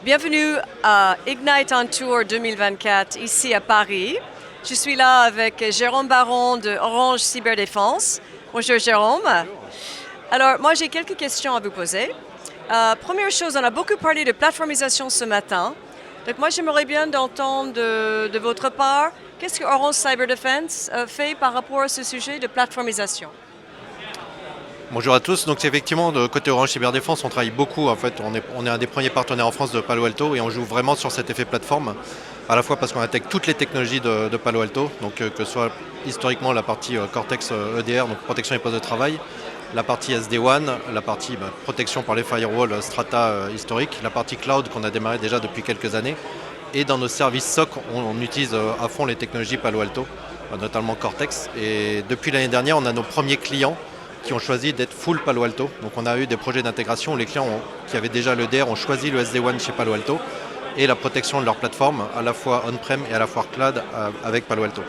Bienvenue à Ignite on Tour 2024 ici à Paris. Je suis là avec Jérôme Baron de Orange Cyberdéfense. Bonjour Jérôme. Alors moi j'ai quelques questions à vous poser. Première chose, on a beaucoup parlé de plateformisation ce matin. Donc moi j'aimerais bien d'entendre de votre part, qu'est-ce que Orange Cyberdéfense fait par rapport à ce sujet de plateformisation? Bonjour à tous. Donc effectivement, de côté Orange Cyberdéfense, on travaille beaucoup. En fait, on est un des premiers partenaires en France de Palo Alto et on joue vraiment sur cet effet plateforme, à la fois parce qu'on intègre toutes les technologies de Palo Alto, donc que ce soit historiquement la partie Cortex EDR, donc protection des postes de travail, la partie SD-WAN, la partie protection par les firewalls Strata historiques, la partie cloud qu'on a démarré déjà depuis quelques années. Et dans nos services SOC, on utilise à fond les technologies Palo Alto, notamment Cortex. Et depuis l'année dernière, on a nos premiers clients qui ont choisi d'être full Palo Alto. Donc on a eu des projets d'intégration où les clients qui avaient déjà le DR ont choisi le SD-WAN chez Palo Alto et la protection de leur plateforme, à la fois on-prem et à la fois cloud avec Palo Alto.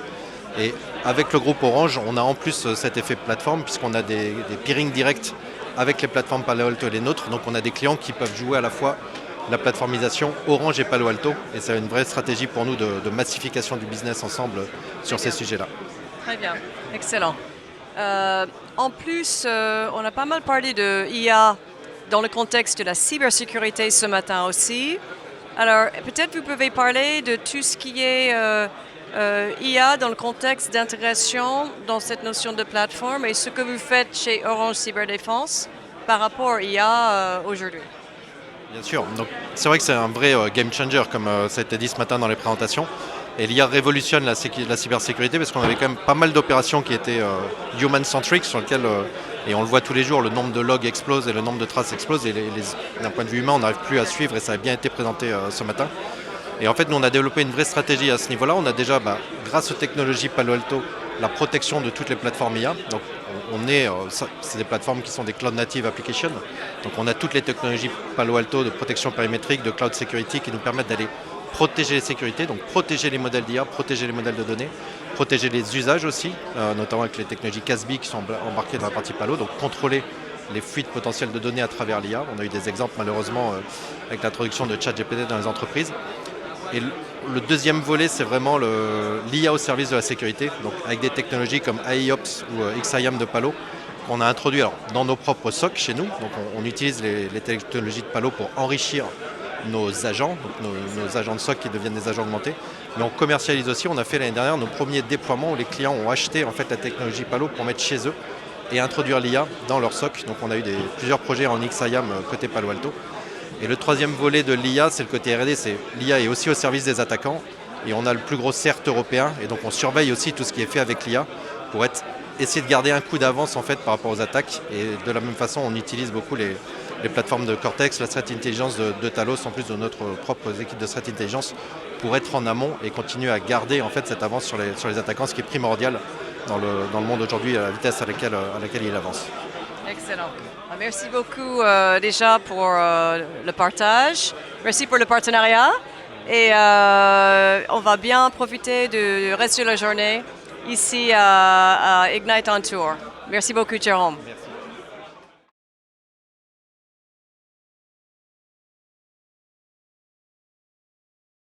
Et avec le groupe Orange, on a en plus cet effet plateforme puisqu'on a des peering directs avec les plateformes Palo Alto et les nôtres. Donc on a des clients qui peuvent jouer à la fois la plateformisation Orange et Palo Alto. Et c'est une vraie stratégie pour nous de massification du business ensemble sur ces sujets-là. Très bien, excellent. En plus, on a pas mal parlé de IA dans le contexte de la cybersécurité ce matin aussi. Alors, peut-être vous pouvez parler de tout ce qui est IA dans le contexte d'intégration dans cette notion de plateforme et ce que vous faites chez Orange Cyberdéfense par rapport à IA aujourd'hui. Bien sûr, donc c'est vrai que c'est un vrai game changer comme ça a été dit ce matin dans les présentations. Et l'IA révolutionne la cybersécurité parce qu'on avait quand même pas mal d'opérations qui étaient human-centric sur lesquelles, et on le voit tous les jours, le nombre de logs explose et le nombre de traces explose. Et d'un point de vue humain, on n'arrive plus à suivre et ça a bien été présenté ce matin. Et en fait, nous, on a développé une vraie stratégie à ce niveau-là. On a déjà, grâce aux technologies Palo Alto, la protection de toutes les plateformes IA. Donc, c'est des plateformes qui sont des cloud native applications. Donc, on a toutes les technologies Palo Alto de protection périmétrique, de cloud security qui nous permettent d'aller protéger les sécurités, donc protéger les modèles d'IA, protéger les modèles de données, protéger les usages aussi, notamment avec les technologies CASB qui sont embarquées dans la partie Palo, donc contrôler les fuites potentielles de données à travers l'IA. On a eu des exemples malheureusement avec l'introduction de ChatGPT dans les entreprises. Et le deuxième volet, c'est vraiment l'IA au service de la sécurité, donc avec des technologies comme AIOps ou XIAM de Palo, qu'on a introduit dans nos propres SOC chez nous. Donc on utilise les technologies de Palo pour enrichir nos agents, donc nos agents de SOC qui deviennent des agents augmentés. Mais on commercialise aussi, on a fait l'année dernière nos premiers déploiements où les clients ont acheté en fait la technologie Palo pour mettre chez eux et introduire l'IA dans leur SOC. Donc on a eu plusieurs projets en XIAM côté Palo Alto. Et le troisième volet de l'IA, c'est le côté R&D, c'est l'IA est aussi au service des attaquants et on a le plus gros CERT européen et donc on surveille aussi tout ce qui est fait avec l'IA pour essayer de garder un coup d'avance en fait par rapport aux attaques. Et de la même façon, on utilise beaucoup les plateformes de Cortex, la Threat Intelligence de Talos, en plus de notre propre équipe de Threat Intelligence, pour être en amont et continuer à garder en fait cette avance sur les attaquants, ce qui est primordial dans le monde aujourd'hui, à la vitesse à laquelle il avance. Excellent. Merci beaucoup déjà pour le partage. Merci pour le partenariat. Et on va bien profiter du reste de la journée ici à Ignite on Tour. Merci beaucoup, Jérôme. Merci.